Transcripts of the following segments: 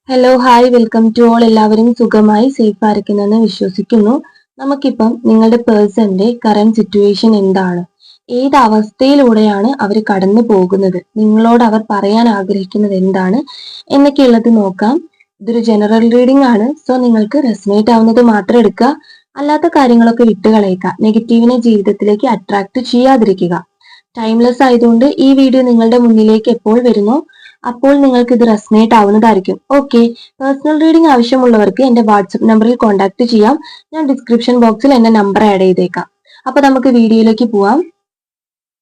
Hello hi welcome to all. എല്ലാവരും സുഖമായി safe ആയിരിക്കുന്നെന്ന് വിശ്വസിക്കുന്നു. നമുക്കിപ്പം നിങ്ങളുടെ പേഴ്സന്റെ കറന്റ് സിറ്റുവേഷൻ എന്താണ്, ഏത് അവസ്ഥയിലൂടെയാണ് അവർ കടന്നു പോകുന്നത്, നിങ്ങളോട് അവർ പറയാൻ ആഗ്രഹിക്കുന്നത് എന്താണ് എന്നൊക്കെയുള്ളത് നോക്കാം. ഇതൊരു ജനറൽ റീഡിംഗ് ആണ്. സോ നിങ്ങൾക്ക് റെസനേറ്റ് ആവുന്നത് മാത്രം എടുക്കുക, അല്ലാത്ത കാര്യങ്ങളൊക്കെ വിട്ടുകളയുക. നെഗറ്റീവിനെ ജീവിതത്തിലേക്ക് അട്രാക്ട് ചെയ്യാതിരിക്കുക. ടൈംലെസ് ആയതുകൊണ്ട് ഈ വീഡിയോ നിങ്ങളുടെ മുന്നിലേക്ക് എപ്പോൾ വരുന്നോ അപ്പോൾ നിങ്ങൾക്ക് ഇത് റെസനേറ്റ് ആവുന്നതായിരിക്കും. ഓക്കെ, പേഴ്സണൽ റീഡിംഗ് ആവശ്യമുള്ളവർക്ക് എന്റെ വാട്സപ്പ് നമ്പറിൽ കോൺടാക്ട് ചെയ്യാം. ഞാൻ ഡിസ്ക്രിപ്ഷൻ ബോക്സിൽ എന്റെ നമ്പർ ആഡ് ചെയ്തേക്കാം. അപ്പൊ നമുക്ക് വീഡിയോയിലേക്ക് പോവാം.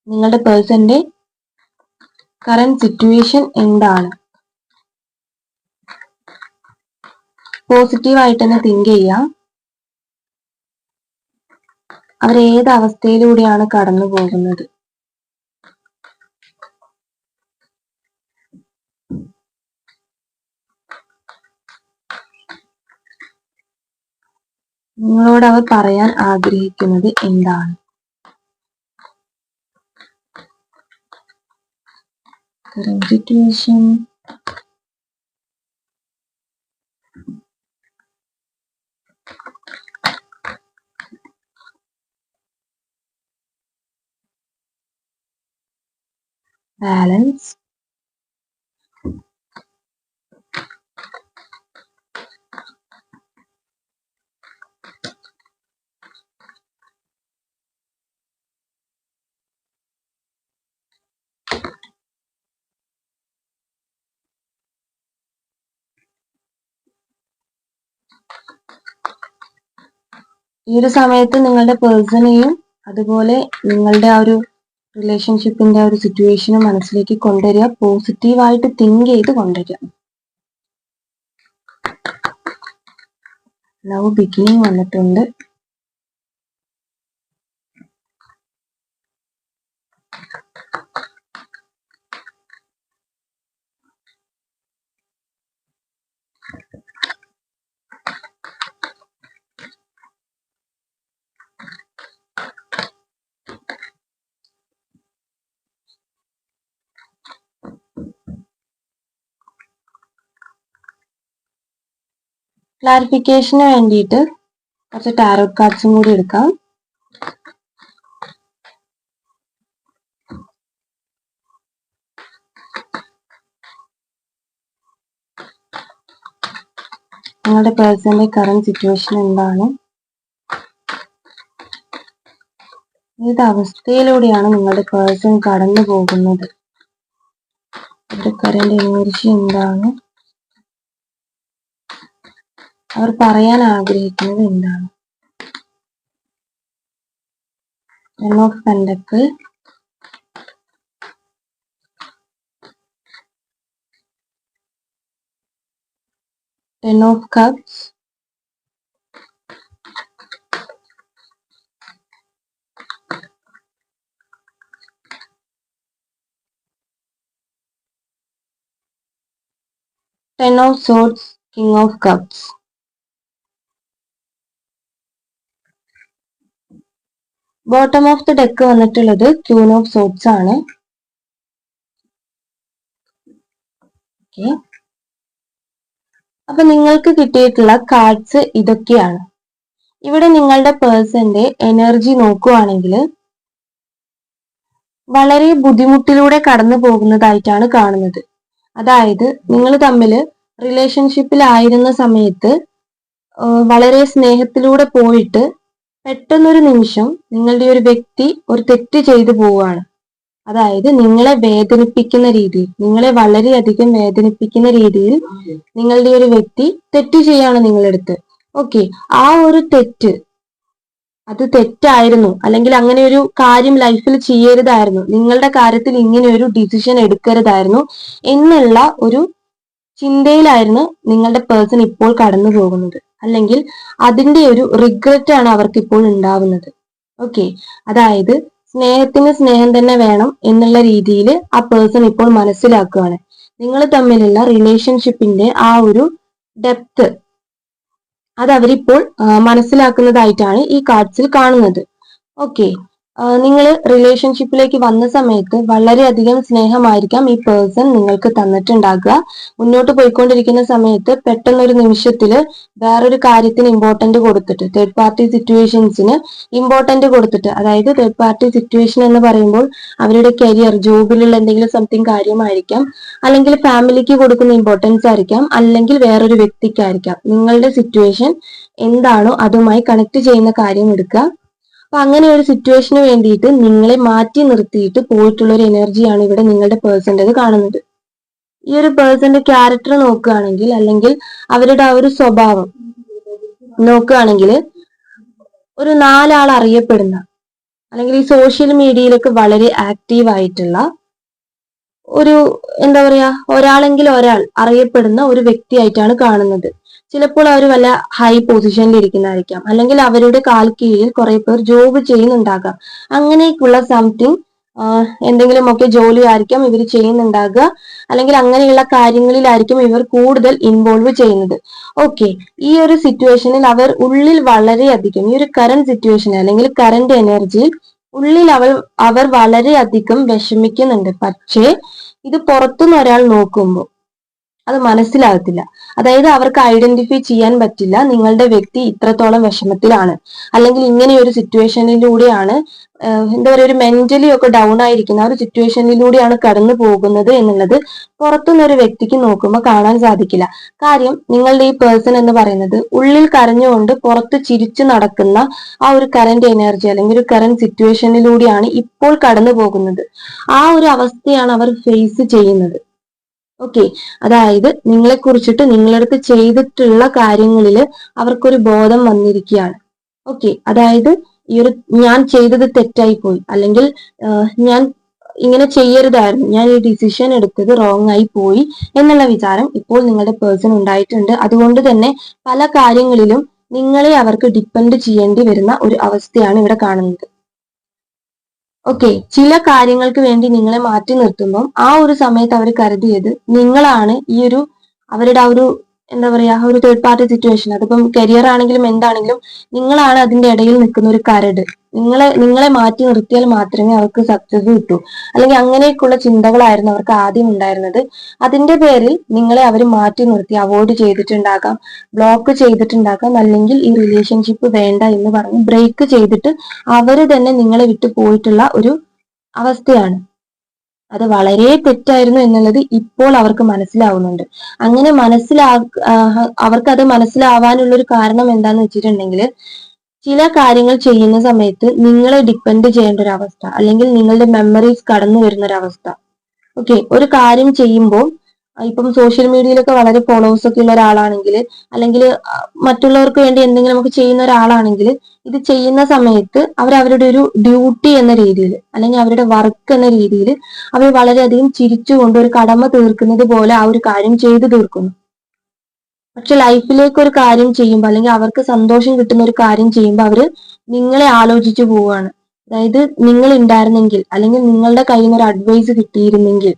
നിങ്ങളുടെ പേഴ്സന്റെ കറന്റ് സിറ്റുവേഷൻ എന്താണ്? പോസിറ്റീവായിട്ട് തന്നെ തിങ്ക് ചെയ്യാം. അവർ ഏത് അവസ്ഥയിലൂടെയാണ് കടന്നു പോകുന്നത്? നിങ്ങളോട് അവർ പറയാൻ ആഗ്രഹിക്കുന്നത് എന്താണ്? Current situation. ബാലൻസ്. ഈ ഒരു സമയത്ത് നിങ്ങളുടെ പേഴ്സണെയും അതുപോലെ നിങ്ങളുടെ ആ ഒരു റിലേഷൻഷിപ്പിന്റെ ആ ഒരു സിറ്റുവേഷനും മനസ്സിലേക്ക് കൊണ്ടുവരിക. പോസിറ്റീവായിട്ട് തിങ്ക് ചെയ്ത് കൊണ്ടുവരിക. ലവ് ബിഗിനിങ് വന്നിട്ടുണ്ട്. ക്ലാരിഫിക്കേഷന് വേണ്ടിയിട്ട് കുറച്ച് ടാരോട്ട് കാർഡ്സും കൂടി എടുക്കാം. നിങ്ങളുടെ പേഴ്സന്റെ കറന്റ് സിറ്റുവേഷൻ എന്താണ്? ഏത് അവസ്ഥയിലൂടെയാണ് നിങ്ങളുടെ പേഴ്സൺ കടന്നു പോകുന്നത്? അവരുടെ കറന്റ് എനർജി എന്താണ്? അവർ പറയാൻ ആഗ്രഹിക്കുന്നത് എന്താണ്? Ten of pentacle, ten of cups, ten of swords, king of cups. Bottom of the deck വന്നിട്ടുള്ളത് ക്യൂൻ ഓഫ് സോർഡ്സ് ആണ്. ഓക്കെ, അപ്പൊ നിങ്ങൾക്ക് കിട്ടിയിട്ടുള്ള കാർഡ്സ് ഇതൊക്കെയാണ്. ഇവിടെ നിങ്ങളുടെ പേഴ്സന്റെ എനർജി നോക്കുവാണെങ്കിൽ വളരെ ബുദ്ധിമുട്ടിലൂടെ കടന്നു പോകുന്നതായിട്ടാണ് കാണുന്നത്. അതായത് നിങ്ങൾ തമ്മിൽ റിലേഷൻഷിപ്പിലായിരുന്ന സമയത്ത് വളരെ സ്നേഹത്തിലൂടെ പോയിട്ട് പെട്ടെന്നൊരു നിമിഷം നിങ്ങളുടെ ഒരു വ്യക്തി ഒരു തെറ്റ് ചെയ്തു പോവുകയാണ്. അതായത് നിങ്ങളെ വേദനിപ്പിക്കുന്ന രീതിയിൽ, നിങ്ങളെ വളരെയധികം വേദനിപ്പിക്കുന്ന രീതിയിൽ നിങ്ങളുടെ ഒരു വ്യക്തി തെറ്റ് ചെയ്യാണ് നിങ്ങളടുത്ത്. ഓക്കെ, ആ ഒരു തെറ്റ് അത് തെറ്റായിരുന്നു, അല്ലെങ്കിൽ അങ്ങനെ ഒരു കാര്യം ലൈഫിൽ ചെയ്യരുതായിരുന്നു, നിങ്ങളുടെ കാര്യത്തിൽ ഇങ്ങനെ ഒരു ഡിസിഷൻ എടുക്കരുതായിരുന്നു എന്നുള്ള ഒരു ചിന്തയിലായിരുന്നു നിങ്ങളുടെ പേഴ്സൺ ഇപ്പോൾ കടന്നു പോകുന്നത്. അല്ലെങ്കിൽ അതിന്റെ ഒരു റിഗ്രറ്റ് ആണ് അവർക്ക് ഇപ്പോൾ ഉണ്ടാവുന്നത്. ഓക്കെ, അതായത് സ്നേഹത്തിന് സ്നേഹം തന്നെ വേണം എന്നുള്ള രീതിയിൽ ആ പേഴ്സൺ ഇപ്പോൾ മനസ്സിലാക്കുകയാണ്. നിങ്ങൾ തമ്മിലുള്ള റിലേഷൻഷിപ്പിന്റെ ആ ഒരു ഡെപ്ത് അത് അവരിപ്പോൾ മനസ്സിലാക്കുന്നതായിട്ടാണ് ഈ കാർഡ്സിൽ കാണുന്നത്. ഓക്കെ, നിങ്ങൾ റിലേഷൻഷിപ്പിലേക്ക് വന്ന സമയത്ത് വളരെയധികം സ്നേഹമായിരിക്കാം ഈ പേഴ്സൺ നിങ്ങൾക്ക് തന്നിട്ടുണ്ടാകുക. മുന്നോട്ട് പോയിക്കൊണ്ടിരിക്കുന്ന സമയത്ത് പെട്ടെന്നൊരു നിമിഷത്തിൽ വേറൊരു കാര്യത്തിന് ഇമ്പോർട്ടന്റ് കൊടുത്തിട്ട്, തേർഡ് പാർട്ടി സിറ്റുവേഷൻസിന് ഇമ്പോർട്ടന്റ് കൊടുത്തിട്ട്, അതായത് തേർഡ് പാർട്ടി സിറ്റുവേഷൻ എന്ന് പറയുമ്പോൾ അവരുടെ കരിയർ, ജോബിലുള്ള എന്തെങ്കിലും സംതിങ് കാര്യമായിരിക്കാം, അല്ലെങ്കിൽ ഫാമിലിക്ക് കൊടുക്കുന്ന ഇമ്പോർട്ടൻസ് ആയിരിക്കാം, അല്ലെങ്കിൽ വേറൊരു വ്യക്തിക്കായിരിക്കാം. നിങ്ങളുടെ സിറ്റുവേഷൻ എന്താണോ അതുമായി കണക്ട് ചെയ്യുന്ന കാര്യം എടുക്കുക. അപ്പൊ അങ്ങനെ ഒരു സിറ്റുവേഷന് വേണ്ടിയിട്ട് നിങ്ങളെ മാറ്റി നിർത്തിയിട്ട് പോയിട്ടുള്ള ഒരു എനർജിയാണ് ഇവിടെ നിങ്ങളുടെ പേഴ്സൻ്റെത് കാണുന്നത്. ഈ ഒരു പേഴ്സന്റെ ക്യാരക്ടർ നോക്കുകയാണെങ്കിൽ, അല്ലെങ്കിൽ അവരുടെ ആ ഒരു സ്വഭാവം നോക്കുകയാണെങ്കിൽ, ഒരു നാലാൾ അറിയപ്പെടുന്ന, അല്ലെങ്കിൽ ഈ സോഷ്യൽ മീഡിയയിലൊക്കെ വളരെ ആക്റ്റീവ് ആയിട്ടുള്ള ഒരു, എന്താ പറയാ, ഒരാളെങ്കിൽ ഒരാൾ അറിയപ്പെടുന്ന ഒരു വ്യക്തിയായിട്ടാണ് കാണുന്നത്. ചിലപ്പോൾ അവർ വല്ല ഹൈ പൊസിഷനിൽ ഇരിക്കുന്നതായിരിക്കാം, അല്ലെങ്കിൽ അവരുടെ കാൽ കീഴിൽ കുറെ പേർ ജോബ് ചെയ്യുന്നുണ്ടാകാം. അങ്ങനെയൊക്കെയുള്ള സംതിങ് എന്തെങ്കിലുമൊക്കെ ജോലി ആയിരിക്കാം ഇവർ ചെയ്യുന്നുണ്ടാകുക, അല്ലെങ്കിൽ അങ്ങനെയുള്ള കാര്യങ്ങളിലായിരിക്കും ഇവർ കൂടുതൽ ഇൻവോൾവ് ചെയ്യുന്നത്. ഓക്കെ, ഈ ഒരു സിറ്റുവേഷനിൽ അവർ ഉള്ളിൽ വളരെയധികം, ഈ ഒരു കറന്റ് സിറ്റുവേഷൻ അല്ലെങ്കിൽ കറന്റ് എനർജിയിൽ ഉള്ളിൽ അവർ വളരെയധികം വിഷമിക്കുന്നുണ്ട്. പക്ഷേ ഇത് പുറത്തുനിന്ന് ഒരാൾ നോക്കുമ്പോൾ അത് മനസ്സിലാകത്തില്ല. അതായത് അവർക്ക് ഐഡന്റിഫൈ ചെയ്യാൻ പറ്റില്ല നിങ്ങളുടെ വ്യക്തി ഇത്രത്തോളം വിഷമത്തിലാണ്, അല്ലെങ്കിൽ ഇങ്ങനെ ഒരു സിറ്റുവേഷനിലൂടെയാണ്, എന്താ പറയുക, ഒരു മെന്റലി ഒക്കെ ഡൗൺ ആയിരിക്കുന്ന ഒരു സിറ്റുവേഷനിലൂടെയാണ് കടന്നു പോകുന്നത് എന്നുള്ളത് പുറത്തുനിന്നൊരു വ്യക്തിക്ക് നോക്കുമ്പോൾ കാണാൻ സാധിക്കില്ല. കാര്യം നിങ്ങളുടെ ഈ പേഴ്സൺ എന്ന് പറയുന്നത് ഉള്ളിൽ കരഞ്ഞുകൊണ്ട് പുറത്ത് ചിരിച്ചു നടക്കുന്ന ആ ഒരു കറന്റ് എനർജി അല്ലെങ്കിൽ ഒരു കറന്റ് സിറ്റുവേഷനിലൂടെയാണ് ഇപ്പോൾ കടന്നു പോകുന്നത്. ആ ഒരു അവസ്ഥയാണ് അവർ ഫേസ് ചെയ്യുന്നത്. ഓക്കെ, അതായത് നിങ്ങളെ കുറിച്ചിട്ട് നിങ്ങളടുത്ത് ചെയ്തിട്ടുള്ള കാര്യങ്ങളിൽ അവർക്കൊരു ബോധം വന്നിരിക്കുകയാണ്. ഓക്കെ, അതായത് ഈ ഒരു ഞാൻ ചെയ്തത് തെറ്റായി പോയി, അല്ലെങ്കിൽ ഞാൻ ഇങ്ങനെ ചെയ്യരുതായിരുന്നു, ഞാൻ ഈ ഡിസിഷൻ എടുത്തത് റോങ് ആയി പോയി എന്നുള്ള വിചാരം ഇപ്പോൾ നിങ്ങളുടെ പേഴ്സൺ ഉണ്ടായിട്ടുണ്ട്. അതുകൊണ്ട് തന്നെ പല കാര്യങ്ങളിലും നിങ്ങളെ അവർക്ക് ഡിപ്പെൻഡ് ചെയ്യേണ്ടി വരുന്ന ഒരു അവസ്ഥയാണ് ഇവിടെ കാണുന്നത്. ഓക്കെ, ചില കാര്യങ്ങൾക്ക് വേണ്ടി നിങ്ങളെ മാറ്റി നിർത്തുമ്പോൾ ആ ഒരു സമയത്ത് അവർ കരുതിയത് നിങ്ങളാണ് ഈ ഒരു അവരുടെ ആ ഒരു, എന്താ പറയാ, ഒരു തേർഡ് പാർട്ടി സിറ്റുവേഷൻ, അതിപ്പം കരിയർ ആണെങ്കിലും എന്താണെങ്കിലും നിങ്ങളാണ് അതിന്റെ ഇടയിൽ നിൽക്കുന്ന ഒരു കരട്. നിങ്ങളെ മാറ്റി നിർത്തിയാൽ മാത്രമേ അവർക്ക് സക്സസ് കിട്ടൂ, അല്ലെങ്കിൽ അങ്ങനെയൊക്കെയുള്ള ചിന്തകളായിരുന്നു അവർക്ക് ആദ്യം ഉണ്ടായിരുന്നത്. അതിന്റെ പേരിൽ നിങ്ങളെ അവർ മാറ്റി നിർത്തി അവോയ്ഡ് ചെയ്തിട്ടുണ്ടാകാം, ബ്ലോക്ക് ചെയ്തിട്ടുണ്ടാകാം, അല്ലെങ്കിൽ ഈ റിലേഷൻഷിപ്പ് വേണ്ട എന്ന് പറഞ്ഞ് ബ്രേക്ക് ചെയ്തിട്ട് അവര് തന്നെ നിങ്ങളെ വിട്ടു പോയിട്ടുള്ള ഒരു അവസ്ഥയാണ്. അത് വളരെ തെറ്റായിരുന്നു എന്നുള്ളത് ഇപ്പോൾ അവർക്ക് മനസ്സിലാവുന്നുണ്ട്. അങ്ങനെ അവർക്കത് മനസ്സിലാവാനുള്ള ഒരു കാരണം എന്താന്ന് വെച്ചിട്ടുണ്ടെങ്കിൽ, ചില കാര്യങ്ങൾ ചെയ്യുന്ന സമയത്ത് നിങ്ങളെ ഡിപ്പെൻഡ് ചെയ്യേണ്ട ഒരു അവസ്ഥ, അല്ലെങ്കിൽ നിങ്ങളുടെ മെമ്മറീസ് കടന്നു വരുന്ന ഒരു അവസ്ഥ. ഓക്കെ, ഒരു കാര്യം ചെയ്യുമ്പോൾ ഇപ്പം സോഷ്യൽ മീഡിയയിലൊക്കെ വളരെ ഫോളോവേഴ്സ് ഒക്കെ ഉള്ള ഒരാളാണെങ്കിൽ, അല്ലെങ്കിൽ മറ്റുള്ളവർക്ക് വേണ്ടി എന്തെങ്കിലും നമുക്ക് ചെയ്യുന്ന ഒരാളാണെങ്കിൽ, ഇത് ചെയ്യുന്ന സമയത്ത് അവരുടെ ഒരു ഡ്യൂട്ടി എന്ന രീതിയിൽ, അല്ലെങ്കിൽ അവരുടെ വർക്ക് എന്ന രീതിയിൽ അവർ വളരെയധികം ചിരിച്ചുകൊണ്ട് ഒരു കടമ തീർക്കുന്നത് പോലെ ആ ഒരു കാര്യം ചെയ്തു തീർക്കുന്നു. പക്ഷെ ലൈഫിലേക്ക് ഒരു കാര്യം ചെയ്യുമ്പോൾ, അല്ലെങ്കിൽ അവർക്ക് സന്തോഷം കിട്ടുന്ന ഒരു കാര്യം ചെയ്യുമ്പോൾ അവര് നിങ്ങളെ ആലോചിച്ചു പോവുകയാണ്. അതായത് നിങ്ങൾ ഉണ്ടായിരുന്നെങ്കിൽ, അല്ലെങ്കിൽ നിങ്ങളുടെ കയ്യിൽ നിന്ന് ഒരു അഡ്വൈസ് കിട്ടിയിരുന്നെങ്കിൽ,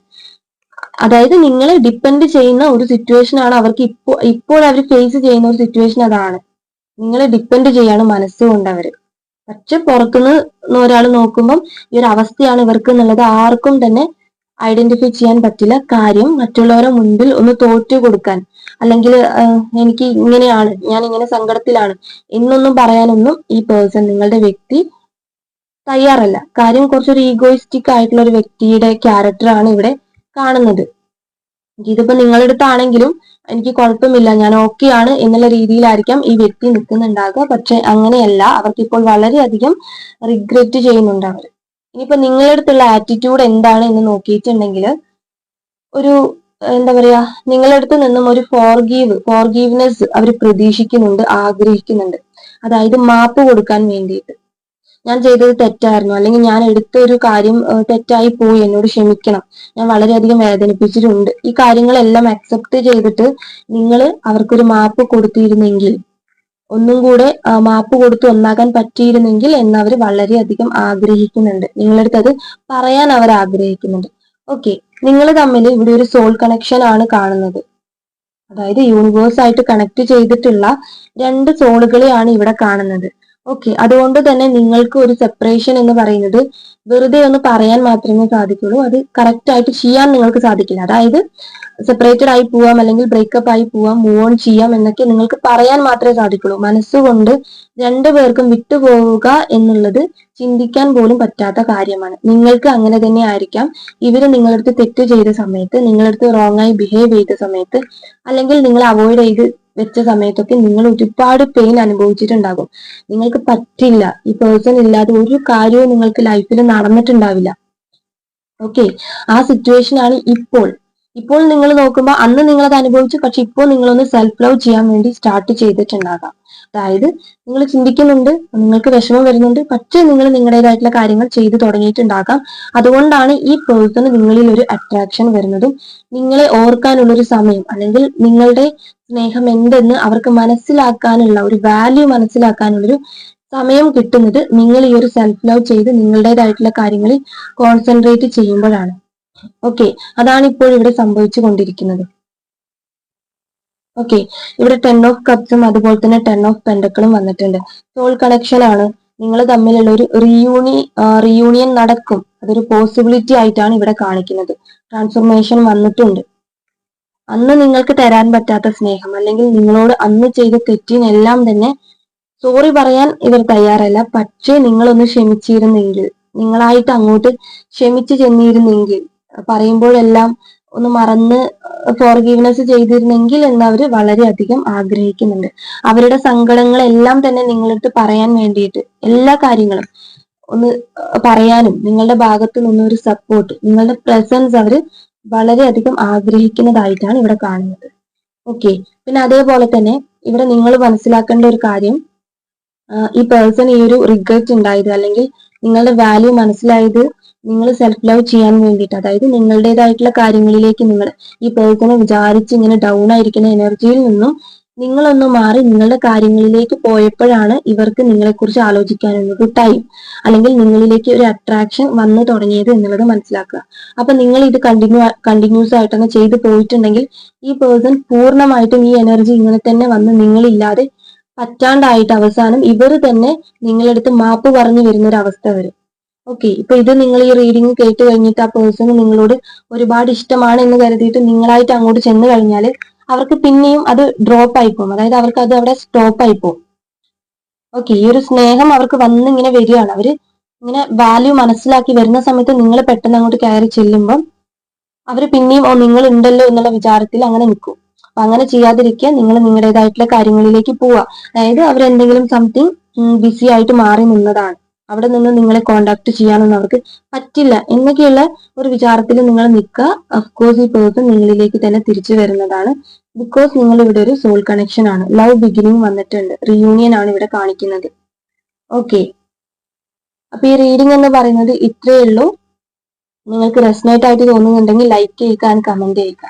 അതായത് നിങ്ങളെ ഡിപ്പെൻഡ് ചെയ്യുന്ന ഒരു സിറ്റുവേഷൻ ആണ് അവർക്ക് ഇപ്പോൾ അവർ ഫേസ് ചെയ്യുന്ന ഒരു സിറ്റുവേഷൻ അതാണ്. നിങ്ങളെ ഡിപ്പെൻഡ് ചെയ്യാണ് മനസ്സുകൊണ്ട് അവര്. പക്ഷെ പുറത്തുനിന്ന് ഒരാൾ നോക്കുമ്പം ഈ ഒരു അവസ്ഥയാണ് ഇവർക്ക് എന്നുള്ളത് ആർക്കും തന്നെ ഐഡന്റിഫൈ ചെയ്യാൻ പറ്റില്ല. കാര്യം മറ്റുള്ളവരുടെ മുൻപിൽ ഒന്ന് തോറ്റു കൊടുക്കാൻ, അല്ലെങ്കിൽ എനിക്ക് ഇങ്ങനെയാണ്, ഞാൻ ഇങ്ങനെ സങ്കടത്തിലാണ് എന്നൊന്നും പറയാനൊന്നും ഈ പേഴ്സൺ, നിങ്ങളുടെ വ്യക്തി തയ്യാറല്ല. കാര്യം കുറച്ചൊരു ഈഗോയിസ്റ്റിക് ആയിട്ടുള്ള ഒരു വ്യക്തിയുടെ ക്യാരക്ടറാണ് ഇവിടെ കാണുന്നത്. ഇതിപ്പോ നിങ്ങളുടെ അടുത്താണെങ്കിലും എനിക്ക് കുഴപ്പമില്ല, ഞാൻ ഓക്കെ ആണ് എന്നുള്ള രീതിയിലായിരിക്കാം ഈ വ്യക്തി നിൽക്കുന്നുണ്ടാകുക. പക്ഷെ അങ്ങനെയല്ല, അവർക്കിപ്പോൾ വളരെയധികം റിഗ്രറ്റ് ചെയ്യുന്നുണ്ട് അവർ. ഇനിയിപ്പോ നിങ്ങളുടെ അടുത്തുള്ള ആറ്റിറ്റ്യൂഡ് എന്താണ് എന്ന് നോക്കിയിട്ടുണ്ടെങ്കിൽ, ഒരു, എന്താ പറയാ, നിങ്ങളുടെ അടുത്ത് നിന്നും ഒരു ഫോർഗീവ്നെസ് അവർ പ്രതീക്ഷിക്കുന്നുണ്ട്, ആഗ്രഹിക്കുന്നുണ്ട്. അതായത് മാപ്പ് കൊടുക്കാൻ വേണ്ടിയിട്ട്, ഞാൻ ചെയ്തത് തെറ്റായിരുന്നു, അല്ലെങ്കിൽ ഞാൻ എടുത്ത ഒരു കാര്യം തെറ്റായി പോയി, എന്നോട് ക്ഷമിക്കണം, ഞാൻ വളരെയധികം വേദനിപ്പിച്ചിട്ടുണ്ട്, ഈ കാര്യങ്ങളെല്ലാം അക്സെപ്റ്റ് ചെയ്തിട്ട് നിങ്ങൾ അവർക്കൊരു മാപ്പ് കൊടുത്തിരുന്നെങ്കിൽ, ഒന്നും കൂടെ മാപ്പ് കൊടുത്ത് ഒന്നാകാൻ പറ്റിയിരുന്നെങ്കിൽ എന്നവർ വളരെയധികം ആഗ്രഹിക്കുന്നുണ്ട്. നിങ്ങളടുത്ത് അത് പറയാൻ അവർ ആഗ്രഹിക്കുന്നുണ്ട്. ഓക്കെ, നിങ്ങൾ തമ്മിൽ ഇവിടെ ഒരു സോൾ കണക്ഷൻ ആണ് കാണുന്നത്. അതായത് യൂണിവേഴ്സ് ആയിട്ട് കണക്ട് ചെയ്തിട്ടുള്ള രണ്ട് സോളുകളെയാണ് ഇവിടെ കാണുന്നത്. ഓക്കെ, അതുകൊണ്ട് തന്നെ നിങ്ങൾക്ക് ഒരു സെപ്പറേഷൻ എന്ന് പറയുന്നത് വെറുതെ ഒന്ന് പറയാൻ മാത്രമേ സാധിക്കുള്ളൂ. അത് കറക്റ്റ് ആയിട്ട് ചെയ്യാൻ നിങ്ങൾക്ക് സാധിക്കില്ല. അതായത് സെപ്പറേറ്റഡ് ആയി പോവാം, അല്ലെങ്കിൽ ബ്രേക്കപ്പ് ആയി പോവാം, മൂവ് ഓൺ ചെയ്യാം എന്നൊക്കെ നിങ്ങൾക്ക് പറയാൻ മാത്രമേ സാധിക്കുള്ളൂ. മനസ്സുകൊണ്ട് രണ്ടുപേർക്കും വിട്ടുപോവുക എന്നുള്ളത് ചിന്തിക്കാൻ പോലും പറ്റാത്ത കാര്യമാണ്. നിങ്ങൾക്ക് അങ്ങനെ തന്നെ ആയിരിക്കാം. ഇവര് നിങ്ങളടുത്ത് തെറ്റ് ചെയ്ത സമയത്ത്, നിങ്ങളടുത്ത് റോങ് ആയി ബിഹേവ് ചെയ്ത സമയത്ത്, അല്ലെങ്കിൽ നിങ്ങൾ അവോയ്ഡ് ചെയ്ത് വെച്ച സമയത്തൊക്കെ നിങ്ങൾ ഒരുപാട് പെയിൻ അനുഭവിച്ചിട്ടുണ്ടാകും. നിങ്ങൾക്ക് പറ്റില്ല, ഈ പേഴ്സൺ ഇല്ലാതെ ഒരു കാര്യവും നിങ്ങൾക്ക് ലൈഫിൽ നടന്നിട്ടുണ്ടാവില്ല. ഓക്കെ, ആ സിറ്റുവേഷൻ ആണ് ഇപ്പോൾ നിങ്ങൾ നോക്കുമ്പോൾ അന്ന് നിങ്ങൾ അത് അനുഭവിച്ചു, പക്ഷെ ഇപ്പോൾ നിങ്ങളൊന്ന് സെൽഫ് ലവ് ചെയ്യാൻ വേണ്ടി സ്റ്റാർട്ട് ചെയ്തിട്ടുണ്ടാകാം. അതായത് നിങ്ങൾ ചിന്തിക്കുന്നുണ്ട്, നിങ്ങൾക്ക് വിഷമം വരുന്നുണ്ട്, പക്ഷെ നിങ്ങൾ നിങ്ങളുടേതായിട്ടുള്ള കാര്യങ്ങൾ ചെയ്തു തുടങ്ങിയിട്ടുണ്ടാകാം. അതുകൊണ്ടാണ് ഈ പേഴ്സണ് നിങ്ങളിൽ ഒരു അട്രാക്ഷൻ വരുന്നതും നിങ്ങളെ ഓർക്കാനുള്ളൊരു സമയം, അല്ലെങ്കിൽ നിങ്ങളുടെ സ്നേഹം എന്തെന്ന് അവർക്ക് മനസ്സിലാക്കാനുള്ള ഒരു വാല്യൂ മനസ്സിലാക്കാനുള്ളൊരു സമയം കിട്ടുന്നത് നിങ്ങൾ ഈ ഒരു സെൽഫ് ലവ് ചെയ്ത് നിങ്ങളുടേതായിട്ടുള്ള കാര്യങ്ങളിൽ കോൺസെൻട്രേറ്റ് ചെയ്യുമ്പോഴാണ്. ഓക്കെ, അതാണ് ഇപ്പോൾ ഇവിടെ സംഭവിച്ചു കൊണ്ടിരിക്കുന്നത്. ഓക്കെ, ഇവിടെ 10 ഓഫ് കപ്സും അതുപോലെ തന്നെ 10 ഓഫ് പെൻഡക്കിളും വന്നിട്ടുണ്ട്. സോൾ കണക്ഷൻ ആണ്. നിങ്ങൾ തമ്മിലുള്ള ഒരു റീയൂണിയൻ നടക്കും. അതൊരു പോസിബിലിറ്റി ആയിട്ടാണ് ഇവിടെ കാണിക്കുന്നത്. ട്രാൻസ്ഫോർമേഷൻ വന്നിട്ടുണ്ട്. അന്ന് നിങ്ങൾക്ക് തരാൻ പറ്റാത്ത സ്നേഹം, അല്ലെങ്കിൽ നിങ്ങളോട് അന്ന് ചെയ്ത തെറ്റിനെല്ലാം തന്നെ സോറി പറയാൻ ഇവർ തയ്യാറല്ല. പക്ഷേ നിങ്ങളൊന്ന് ക്ഷമിച്ചിരുന്നെങ്കിൽ, നിങ്ങളായിട്ട് അങ്ങോട്ട് ക്ഷമിച്ചു ചെന്നിരുന്നെങ്കിൽ, പറയുമ്പോഴെല്ലാം ഒന്ന് മറന്ന് ഫോർഗീവ്നെസ് ചെയ്തിരുന്നെങ്കിൽ എന്ന് അവർ വളരെയധികം ആഗ്രഹിക്കുന്നുണ്ട്. അവരുടെ സങ്കടങ്ങളെല്ലാം തന്നെ നിങ്ങളടുത്ത് പറയാൻ വേണ്ടിയിട്ട്, എല്ലാ കാര്യങ്ങളും ഒന്ന് പറയാനും നിങ്ങളുടെ ഭാഗത്തു നിന്നൊരു സപ്പോർട്ട്, നിങ്ങളുടെ പ്രസൻസ് അവർ വളരെയധികം ആഗ്രഹിക്കുന്നതായിട്ടാണ് ഇവിടെ കാണുന്നത്. ഓക്കെ, പിന്നെ അതേപോലെ തന്നെ ഇവിടെ നിങ്ങൾ മനസ്സിലാക്കേണ്ട ഒരു കാര്യം, ഈ പേഴ്സൺ ഈ ഒരു റിഗ്രറ്റ് ഉണ്ടായത്, അല്ലെങ്കിൽ നിങ്ങളുടെ വാല്യൂ മനസ്സിലായത് നിങ്ങൾ സെൽഫ് ലവ് ചെയ്യാൻ വേണ്ടിയിട്ട്, അതായത് നിങ്ങളുടേതായിട്ടുള്ള കാര്യങ്ങളിലേക്ക് നിങ്ങൾ ഈ പേഴ്സണെ വിചാരിച്ച് ഇങ്ങനെ ഡൗൺ ആയിരിക്കുന്ന എനർജിയിൽ നിന്നും നിങ്ങളൊന്ന് മാറി നിങ്ങളുടെ കാര്യങ്ങളിലേക്ക് പോയപ്പോഴാണ് ഇവർക്ക് നിങ്ങളെക്കുറിച്ച് ആലോചിക്കാനുള്ളൊരു ടൈം, അല്ലെങ്കിൽ നിങ്ങളിലേക്ക് ഒരു അട്രാക്ഷൻ വന്നു തുടങ്ങിയത് എന്നുള്ളത് മനസ്സിലാക്കുക. അപ്പൊ നിങ്ങൾ ഇത് കണ്ടിന്യൂസ് ആയിട്ടൊന്ന് ചെയ്തു പോയിട്ടുണ്ടെങ്കിൽ ഈ പേഴ്സൺ പൂർണ്ണമായിട്ടും ഈ എനർജി ഇങ്ങനെ തന്നെ വന്ന് നിങ്ങളില്ലാതെ പറ്റാണ്ടായിട്ട് അവസാനം ഇവർ തന്നെ നിങ്ങളടുത്ത് മാപ്പ് പറഞ്ഞു വരുന്ന ഒരു അവസ്ഥ വരും. ഓക്കെ, ഇപ്പൊ ഇത് നിങ്ങൾ ഈ റീഡിങ് കേട്ട് കഴിഞ്ഞിട്ട് ആ പേഴ്സണ് നിങ്ങളോട് ഒരുപാട് ഇഷ്ടമാണ് എന്ന് കരുതിയിട്ട് നിങ്ങളായിട്ട് അങ്ങോട്ട് ചെന്ന് കഴിഞ്ഞാൽ അവർക്ക് പിന്നെയും അത് ഡ്രോപ്പ് ആയി പോകും. അതായത് അവർക്ക് അത് അവിടെ സ്റ്റോപ്പ് ആയി പോകും. ഓക്കെ, ഈ ഒരു സ്നേഹം അവർക്ക് വന്ന് ഇങ്ങനെ വരികയാണ്. അവര് ഇങ്ങനെ വാല്യൂ മനസ്സിലാക്കി വരുന്ന സമയത്ത് നിങ്ങൾ പെട്ടെന്ന് അങ്ങോട്ട് കയറി ചെല്ലുമ്പം അവർ പിന്നെയും നിങ്ങൾ ഉണ്ടല്ലോ എന്നുള്ള വിചാരത്തിൽ അങ്ങനെ നിൽക്കും. അപ്പൊ അങ്ങനെ ചെയ്യാതിരിക്കുക, നിങ്ങൾ നിങ്ങളുടേതായിട്ടുള്ള കാര്യങ്ങളിലേക്ക് പോവുക. അതായത് അവരെന്തെങ്കിലും സംതിങ് ബിസി ആയിട്ട് മാറി നിന്നതാണ്, അവിടെ നിന്ന് നിങ്ങളെ കോണ്ടാക്ട് ചെയ്യാനൊന്നും അവർക്ക് പറ്റില്ല എന്നൊക്കെയുള്ള ഒരു വിചാരത്തിൽ നിങ്ങൾ നിൽക്കുക. അഫ്കോഴ്സ് ഈ പേഴ്സൺ നിങ്ങളിലേക്ക് തന്നെ തിരിച്ചു വരുന്നതാണ്. ബിക്കോസ് നിങ്ങൾ ഇവിടെ ഒരു സോൾ കണക്ഷൻ ആണ്. ലവ് ബിഗിനിങ് വന്നിട്ടുണ്ട്, റീയൂണിയൻ ആണ് ഇവിടെ കാണിക്കുന്നത്. ഓക്കെ, അപ്പൊ ഈ റീഡിംഗ് എന്ന് പറയുന്നത് ഇത്രയേ ഉള്ളൂ. നിങ്ങൾക്ക് റെസനേറ്റ് ആയിട്ട് തോന്നുന്നുണ്ടെങ്കിൽ ലൈക്ക് ചെയ്യുക ആൻഡ് കമന്റ് ചെയ്യുക.